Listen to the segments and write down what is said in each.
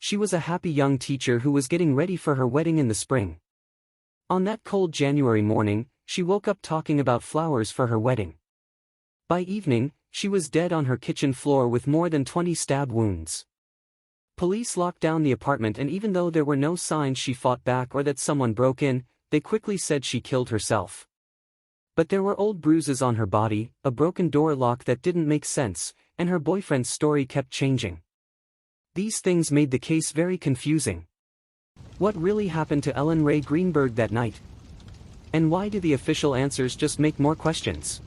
She was a happy young teacher who was getting ready for her wedding in the spring. On that cold January morning, she woke up talking about flowers for her wedding. By evening, she was dead on her kitchen floor with more than 20 stab wounds. Police locked down the apartment, and even though there were no signs she fought back or that someone broke in, they quickly said she killed herself. But there were old bruises on her body, a broken door lock that didn't make sense, and her boyfriend's story kept changing. These things made the case very confusing. What really happened to Ellen Ray Greenberg that night? And why do the official answers just make more questions?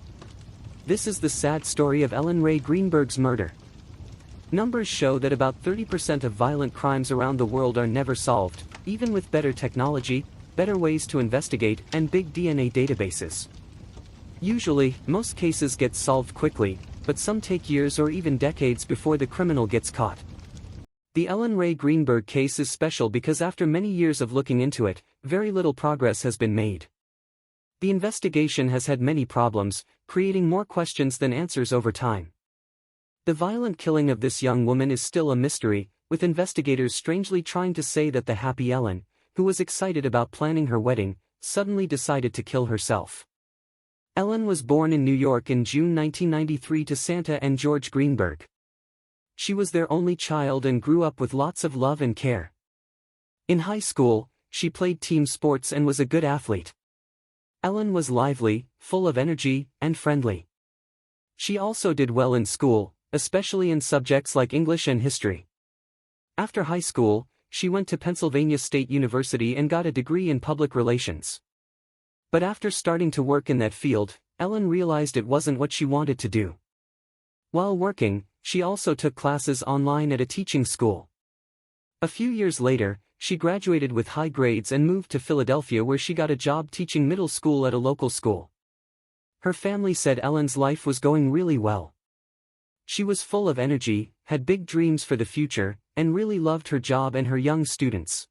This is the sad story of Ellen Ray Greenberg's murder. Numbers show that about 30% of violent crimes around the world are never solved, even with better technology, better ways to investigate, and big DNA databases. Usually, most cases get solved quickly, but some take years or even decades before the criminal gets caught. The Ellen Ray Greenberg case is special because after many years of looking into it, very little progress has been made. The investigation has had many problems, creating more questions than answers over time. The violent killing of this young woman is still a mystery, with investigators strangely trying to say that the happy Ellen, who was excited about planning her wedding, suddenly decided to kill herself. Ellen was born in New York in June 1993 to Santa and George Greenberg. She was their only child and grew up with lots of love and care. In high school, she played team sports and was a good athlete. Ellen was lively, full of energy, and friendly. She also did well in school, especially in subjects like English and history. After high school, she went to Pennsylvania State University and got a degree in public relations. But after starting to work in that field, Ellen realized it wasn't what she wanted to do. While working, she also took classes online at a teaching school. A few years later, she graduated with high grades and moved to Philadelphia, where she got a job teaching middle school at a local school. Her family said Ellen's life was going really well. She was full of energy, had big dreams for the future, and really loved her job and her young students.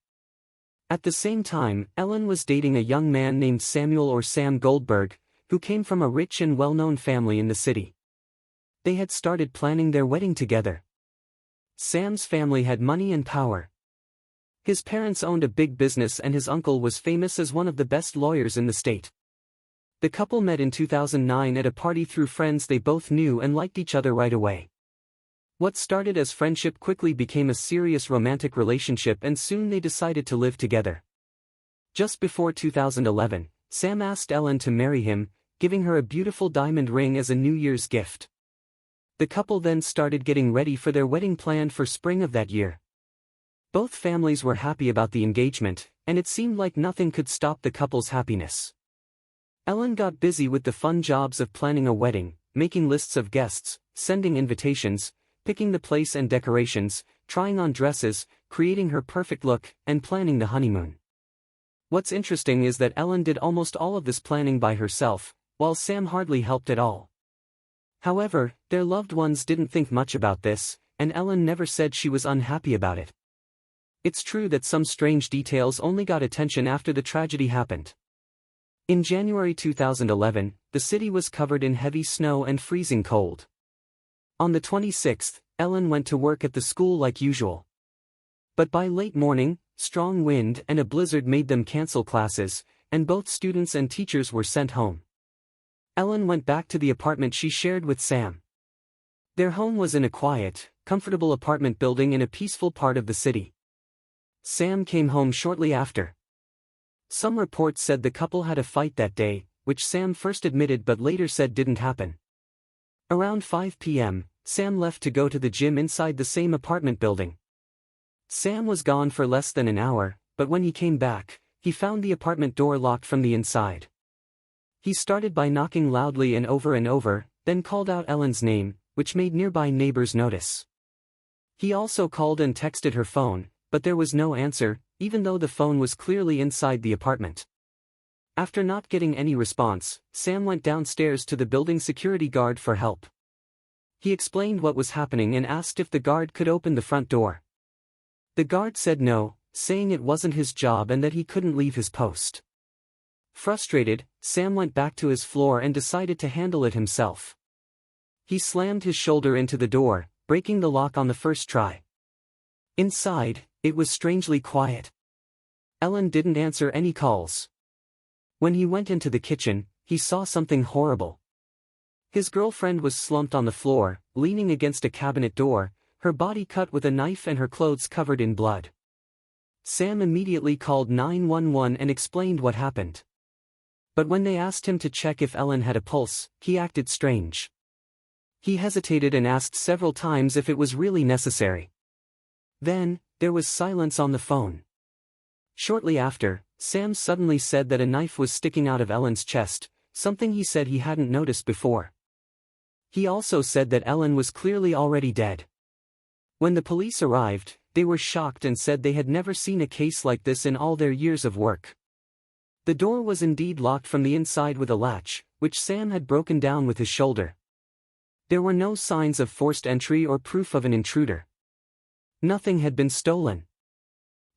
At the same time, Ellen was dating a young man named Samuel or Sam Goldberg, who came from a rich and well-known family in the city. They had started planning their wedding together. Sam's family had money and power. His parents owned a big business and his uncle was famous as one of the best lawyers in the state. The couple met in 2009 at a party through friends they both knew and liked each other right away. What started as friendship quickly became a serious romantic relationship, and soon they decided to live together. Just before 2011, Sam asked Ellen to marry him, giving her a beautiful diamond ring as a New Year's gift. The couple then started getting ready for their wedding planned for spring of that year. Both families were happy about the engagement, and it seemed like nothing could stop the couple's happiness. Ellen got busy with the fun jobs of planning a wedding, making lists of guests, sending invitations, picking the place and decorations, trying on dresses, creating her perfect look, and planning the honeymoon. What's interesting is that Ellen did almost all of this planning by herself, while Sam hardly helped at all. However, their loved ones didn't think much about this, and Ellen never said she was unhappy about it. It's true that some strange details only got attention after the tragedy happened. In January 2011, the city was covered in heavy snow and freezing cold. On the 26th, Ellen went to work at the school like usual. But by late morning, strong wind and a blizzard made them cancel classes, and both students and teachers were sent home. Ellen went back to the apartment she shared with Sam. Their home was in a quiet, comfortable apartment building in a peaceful part of the city. Sam came home shortly after. Some reports said the couple had a fight that day, which Sam first admitted but later said didn't happen. Around 5 p.m., Sam left to go to the gym inside the same apartment building. Sam was gone for less than an hour, but when he came back, he found the apartment door locked from the inside. He started by knocking loudly and over, then called out Ellen's name, which made nearby neighbors notice. He also called and texted her phone, but there was no answer, even though the phone was clearly inside the apartment. After not getting any response, Sam went downstairs to the building security guard for help. He explained what was happening and asked if the guard could open the front door. The guard said no, saying it wasn't his job and that he couldn't leave his post. Frustrated, Sam went back to his floor and decided to handle it himself. He slammed his shoulder into the door, breaking the lock on the first try. Inside, It was strangely quiet. Ellen didn't answer any calls. When he went into the kitchen, he saw something horrible. His girlfriend was slumped on the floor, leaning against a cabinet door, her body cut with a knife and her clothes covered in blood. Sam immediately called 911 and explained what happened. But when they asked him to check if Ellen had a pulse, he acted strange. He hesitated and asked several times if it was really necessary. Then, there was silence on the phone. Shortly after, Sam suddenly said that a knife was sticking out of Ellen's chest, something he said he hadn't noticed before. He also said that Ellen was clearly already dead. When the police arrived, they were shocked and said they had never seen a case like this in all their years of work. The door was indeed locked from the inside with a latch, which Sam had broken down with his shoulder. There were no signs of forced entry or proof of an intruder. Nothing had been stolen.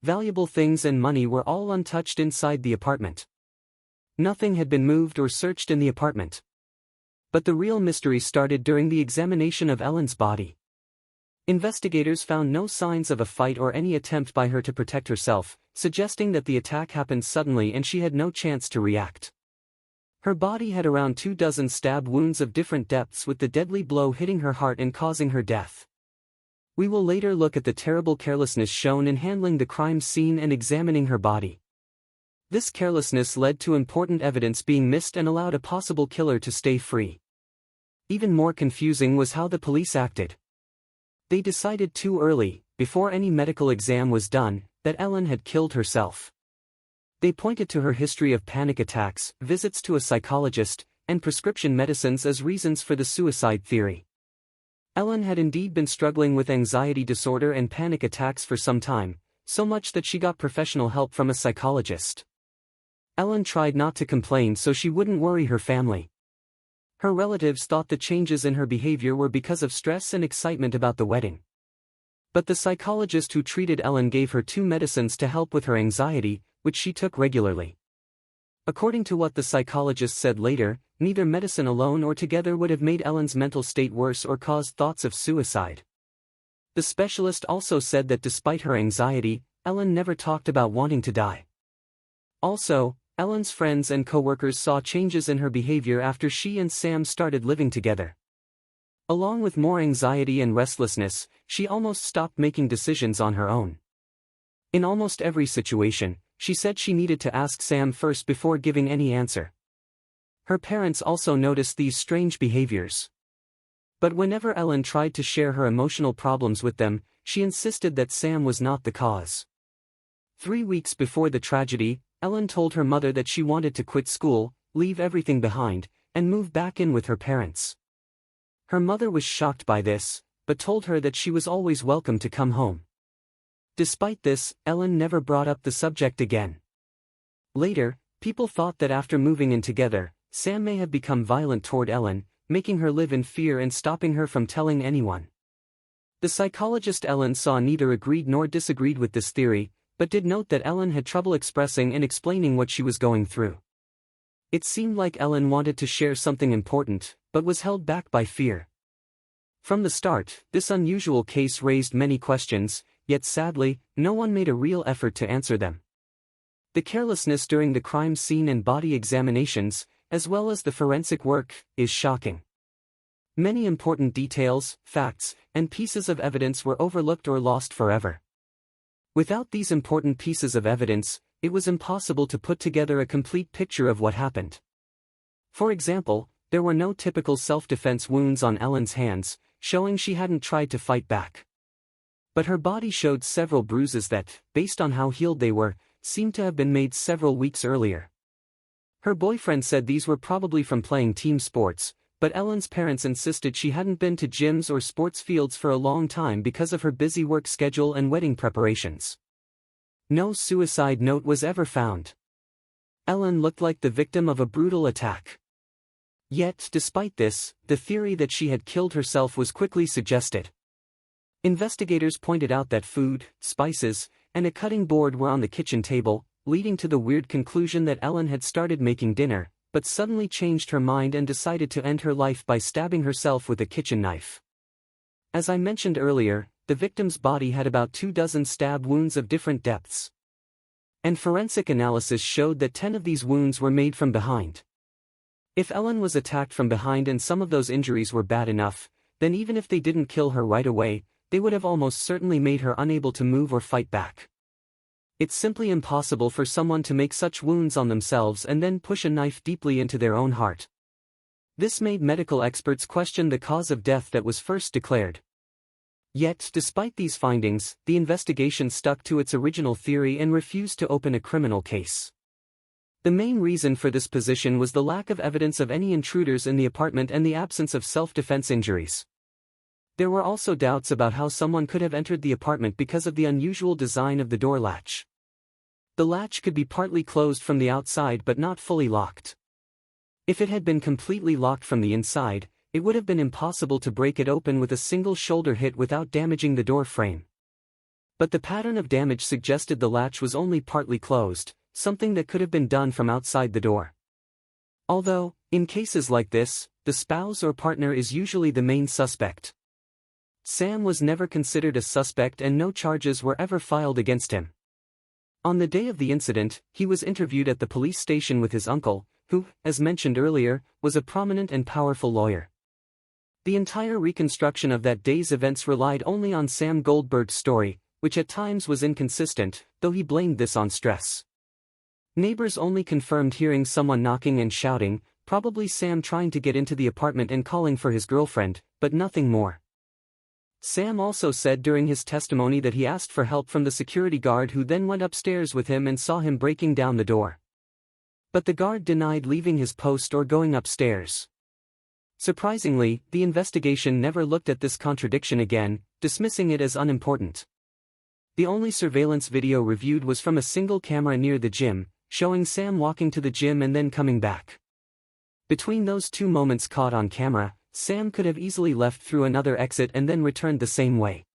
Valuable things and money were all untouched inside the apartment. Nothing had been moved or searched in the apartment. But the real mystery started during the examination of Ellen's body. Investigators found no signs of a fight or any attempt by her to protect herself, suggesting that the attack happened suddenly and she had no chance to react. Her body had around 24 stab wounds of different depths, with the deadly blow hitting her heart and causing her death. We will later look at the terrible carelessness shown in handling the crime scene and examining her body. This carelessness led to important evidence being missed and allowed a possible killer to stay free. Even more confusing was how the police acted. They decided too early, before any medical exam was done, that Ellen had killed herself. They pointed to her history of panic attacks, visits to a psychologist, and prescription medicines as reasons for the suicide theory. Ellen had indeed been struggling with anxiety disorder and panic attacks for some time, so much that she got professional help from a psychologist. Ellen tried not to complain so she wouldn't worry her family. Her relatives thought the changes in her behavior were because of stress and excitement about the wedding. But the psychologist who treated Ellen gave her 2 medicines to help with her anxiety, which she took regularly. According to what the psychologist said later, neither medicine alone or together would have made Ellen's mental state worse or caused thoughts of suicide. The specialist also said that despite her anxiety, Ellen never talked about wanting to die. Also, Ellen's friends and co-workers saw changes in her behavior after she and Sam started living together. Along with more anxiety and restlessness, she almost stopped making decisions on her own. In almost every situation, she said she needed to ask Sam first before giving any answer. Her parents also noticed these strange behaviors. But whenever Ellen tried to share her emotional problems with them, she insisted that Sam was not the cause. 3 weeks before the tragedy, Ellen told her mother that she wanted to quit school, leave everything behind, and move back in with her parents. Her mother was shocked by this, but told her that she was always welcome to come home. Despite this, Ellen never brought up the subject again. Later, people thought that after moving in together, Sam may have become violent toward Ellen, making her live in fear and stopping her from telling anyone. The psychologist Ellen saw neither agreed nor disagreed with this theory, but did note that Ellen had trouble expressing and explaining what she was going through. It seemed like Ellen wanted to share something important, but was held back by fear. From the start, this unusual case raised many questions, yet sadly, no one made a real effort to answer them. The carelessness during the crime scene and body examinations, as well as the forensic work, is shocking. Many important details, facts, and pieces of evidence were overlooked or lost forever. Without these important pieces of evidence, it was impossible to put together a complete picture of what happened. For example, there were no typical self-defense wounds on Ellen's hands, showing she hadn't tried to fight back. But her body showed several bruises that, based on how healed they were, seemed to have been made several weeks earlier. Her boyfriend said these were probably from playing team sports, but Ellen's parents insisted she hadn't been to gyms or sports fields for a long time because of her busy work schedule and wedding preparations. No suicide note was ever found. Ellen looked like the victim of a brutal attack. Yet, despite this, the theory that she had killed herself was quickly suggested. Investigators pointed out that food, spices, and a cutting board were on the kitchen table, leading to the weird conclusion that Ellen had started making dinner, but suddenly changed her mind and decided to end her life by stabbing herself with a kitchen knife. As I mentioned earlier, the victim's body had about 24 stab wounds of different depths. And forensic analysis showed that 10 of these wounds were made from behind. If Ellen was attacked from behind and some of those injuries were bad enough, then even if they didn't kill her right away, they would have almost certainly made her unable to move or fight back. It's simply impossible for someone to make such wounds on themselves and then push a knife deeply into their own heart. This made medical experts question the cause of death that was first declared. Yet, despite these findings, the investigation stuck to its original theory and refused to open a criminal case. The main reason for this position was the lack of evidence of any intruders in the apartment and the absence of self-defense injuries. There were also doubts about how someone could have entered the apartment because of the unusual design of the door latch. The latch could be partly closed from the outside but not fully locked. If it had been completely locked from the inside, it would have been impossible to break it open with a single shoulder hit without damaging the door frame. But the pattern of damage suggested the latch was only partly closed, something that could have been done from outside the door. Although, in cases like this, the spouse or partner is usually the main suspect. Sam was never considered a suspect and no charges were ever filed against him. On the day of the incident, he was interviewed at the police station with his uncle, who, as mentioned earlier, was a prominent and powerful lawyer. The entire reconstruction of that day's events relied only on Sam Goldberg's story, which at times was inconsistent, though he blamed this on stress. Neighbors only confirmed hearing someone knocking and shouting, probably Sam trying to get into the apartment and calling for his girlfriend, but nothing more. Sam also said during his testimony that he asked for help from the security guard who then went upstairs with him and saw him breaking down the door. But the guard denied leaving his post or going upstairs. Surprisingly, the investigation never looked at this contradiction again, dismissing it as unimportant. The only surveillance video reviewed was from a single camera near the gym, showing Sam walking to the gym and then coming back. Between those two moments caught on camera, Sam could have easily left through another exit and then returned the same way.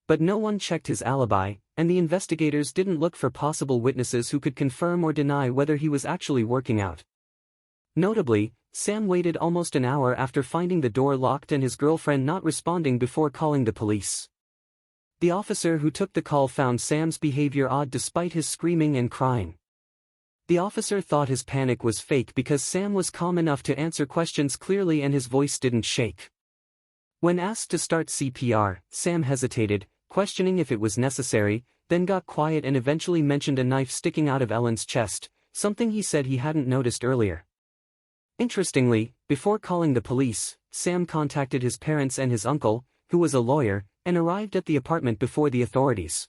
But no one checked his alibi, and the investigators didn't look for possible witnesses who could confirm or deny whether he was actually working out. Notably, Sam waited almost an hour after finding the door locked and his girlfriend not responding before calling the police. The officer who took the call found Sam's behavior odd despite his screaming and crying. The officer thought his panic was fake because Sam was calm enough to answer questions clearly and his voice didn't shake. When asked to start CPR, Sam hesitated, questioning if it was necessary, then got quiet and eventually mentioned a knife sticking out of Ellen's chest, something he said he hadn't noticed earlier. Interestingly, before calling the police, Sam contacted his parents and his uncle, who was a lawyer, and arrived at the apartment before the authorities.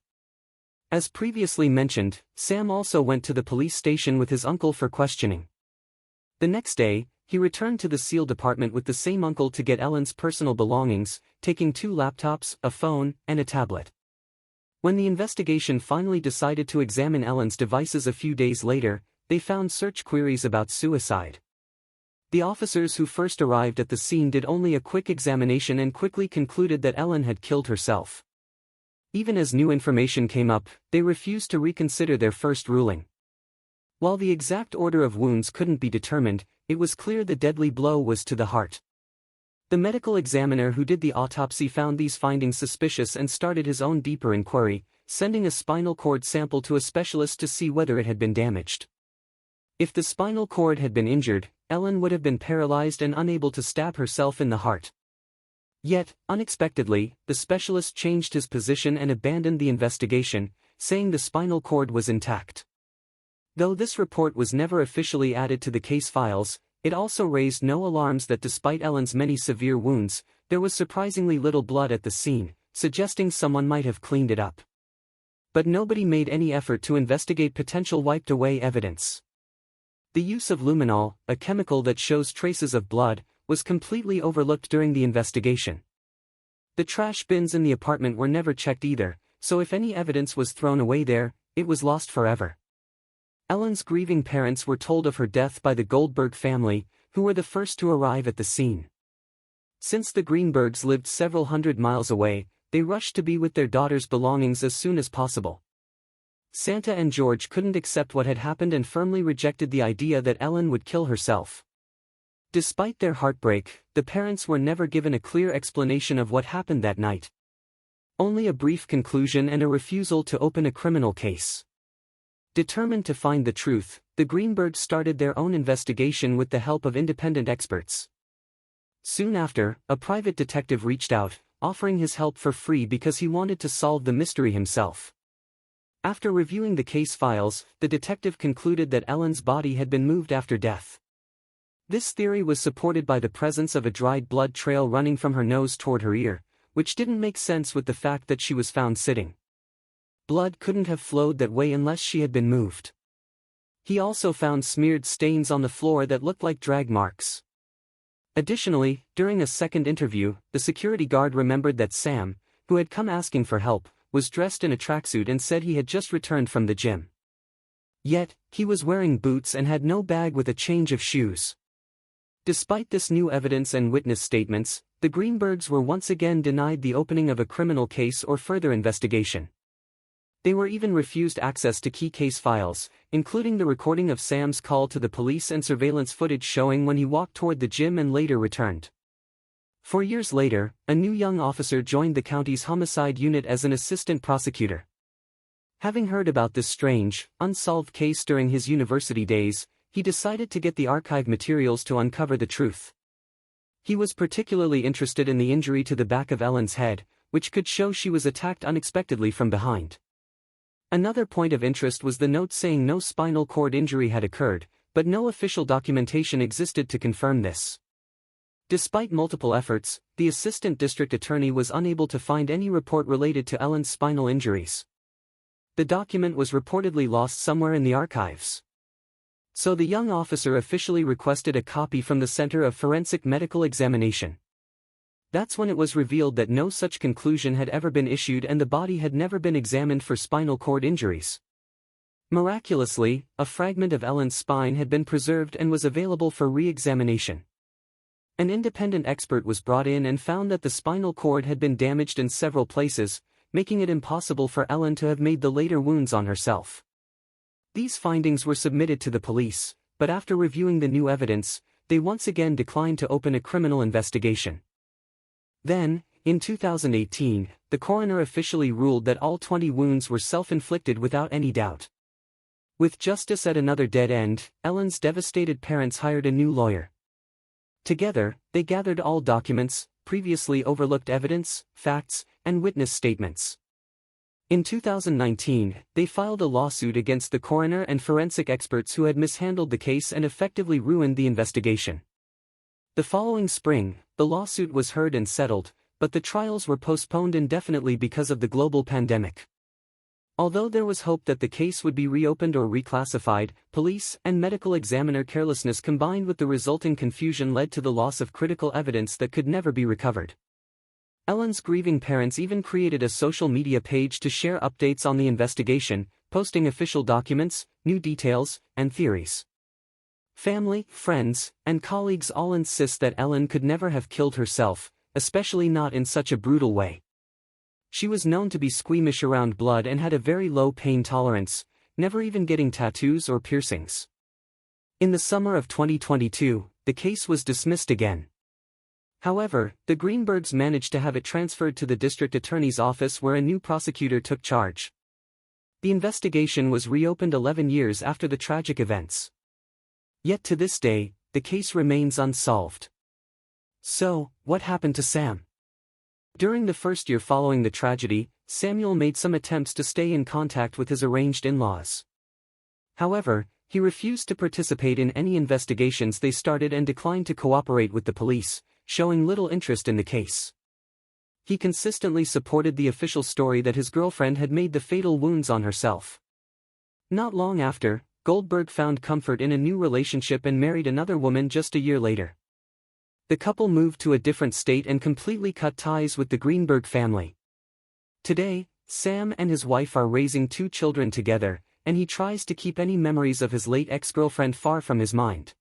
As previously mentioned, Sam also went to the police station with his uncle for questioning. The next day, he returned to the sealed apartment with the same uncle to get Ellen's personal belongings, taking 2 laptops, a phone, and a tablet. When the investigation finally decided to examine Ellen's devices a few days later, they found search queries about suicide. The officers who first arrived at the scene did only a quick examination and quickly concluded that Ellen had killed herself. Even as new information came up, they refused to reconsider their first ruling. While the exact order of wounds couldn't be determined, it was clear the deadly blow was to the heart. The medical examiner who did the autopsy found these findings suspicious and started his own deeper inquiry, sending a spinal cord sample to a specialist to see whether it had been damaged. If the spinal cord had been injured, Ellen would have been paralyzed and unable to stab herself in the heart. Yet, unexpectedly, the specialist changed his position and abandoned the investigation, saying the spinal cord was intact. Though this report was never officially added to the case files, it also raised no alarms that despite Ellen's many severe wounds, there was surprisingly little blood at the scene, suggesting someone might have cleaned it up. But nobody made any effort to investigate potential wiped-away evidence. The use of luminol, a chemical that shows traces of blood, was completely overlooked during the investigation. The trash bins in the apartment were never checked either, so if any evidence was thrown away there, it was lost forever. Ellen's grieving parents were told of her death by the Goldberg family, who were the first to arrive at the scene. Since the Greenbergs lived several hundred miles away, they rushed to be with their daughter's belongings as soon as possible. Santa and George couldn't accept what had happened and firmly rejected the idea that Ellen would kill herself. Despite their heartbreak, the parents were never given a clear explanation of what happened that night. Only a brief conclusion and a refusal to open a criminal case. Determined to find the truth, the Greenbergs started their own investigation with the help of independent experts. Soon after, a private detective reached out, offering his help for free because he wanted to solve the mystery himself. After reviewing the case files, the detective concluded that Ellen's body had been moved after death. This theory was supported by the presence of a dried blood trail running from her nose toward her ear, which didn't make sense with the fact that she was found sitting. Blood couldn't have flowed that way unless she had been moved. He also found smeared stains on the floor that looked like drag marks. Additionally, during a second interview, the security guard remembered that Sam, who had come asking for help, was dressed in a tracksuit and said he had just returned from the gym. Yet, he was wearing boots and had no bag with a change of shoes. Despite this new evidence and witness statements, the Greenbergs were once again denied the opening of a criminal case or further investigation. They were even refused access to key case files, including the recording of Sam's call to the police and surveillance footage showing when he walked toward the gym and later returned. 4 years later, a new young officer joined the county's homicide unit as an assistant prosecutor. Having heard about this strange, unsolved case during his university days, he decided to get the archive materials to uncover the truth. He was particularly interested in the injury to the back of Ellen's head, which could show she was attacked unexpectedly from behind. Another point of interest was the note saying no spinal cord injury had occurred, but no official documentation existed to confirm this. Despite multiple efforts, the assistant district attorney was unable to find any report related to Ellen's spinal injuries. The document was reportedly lost somewhere in the archives. So the young officer officially requested a copy from the Center of Forensic Medical Examination. That's when it was revealed that no such conclusion had ever been issued and the body had never been examined for spinal cord injuries. Miraculously, a fragment of Ellen's spine had been preserved and was available for re-examination. An independent expert was brought in and found that the spinal cord had been damaged in several places, making it impossible for Ellen to have made the later wounds on herself. These findings were submitted to the police, but after reviewing the new evidence, they once again declined to open a criminal investigation. Then, in 2018, the coroner officially ruled that all 20 wounds were self-inflicted without any doubt. With justice at another dead end, Ellen's devastated parents hired a new lawyer. Together, they gathered all documents, previously overlooked evidence, facts, and witness statements. In 2019, they filed a lawsuit against the coroner and forensic experts who had mishandled the case and effectively ruined the investigation. The following spring, the lawsuit was heard and settled, but the trials were postponed indefinitely because of the global pandemic. Although there was hope that the case would be reopened or reclassified, police and medical examiner carelessness combined with the resulting confusion led to the loss of critical evidence that could never be recovered. Ellen's grieving parents even created a social media page to share updates on the investigation, posting official documents, new details, and theories. Family, friends, and colleagues all insist that Ellen could never have killed herself, especially not in such a brutal way. She was known to be squeamish around blood and had a very low pain tolerance, never even getting tattoos or piercings. In the summer of 2022, the case was dismissed again. However, the Greenbergs managed to have it transferred to the district attorney's office where a new prosecutor took charge. The investigation was reopened 11 years after the tragic events. Yet to this day, the case remains unsolved. So, what happened to Sam? During the first year following the tragedy, Samuel made some attempts to stay in contact with his arranged in-laws. However, he refused to participate in any investigations they started and declined to cooperate with the police, showing little interest in the case. He consistently supported the official story that his girlfriend had made the fatal wounds on herself. Not long after, Goldberg found comfort in a new relationship and married another woman just a year later. The couple moved to a different state and completely cut ties with the Greenberg family. Today, Sam and his wife are raising 2 children together, and he tries to keep any memories of his late ex-girlfriend far from his mind.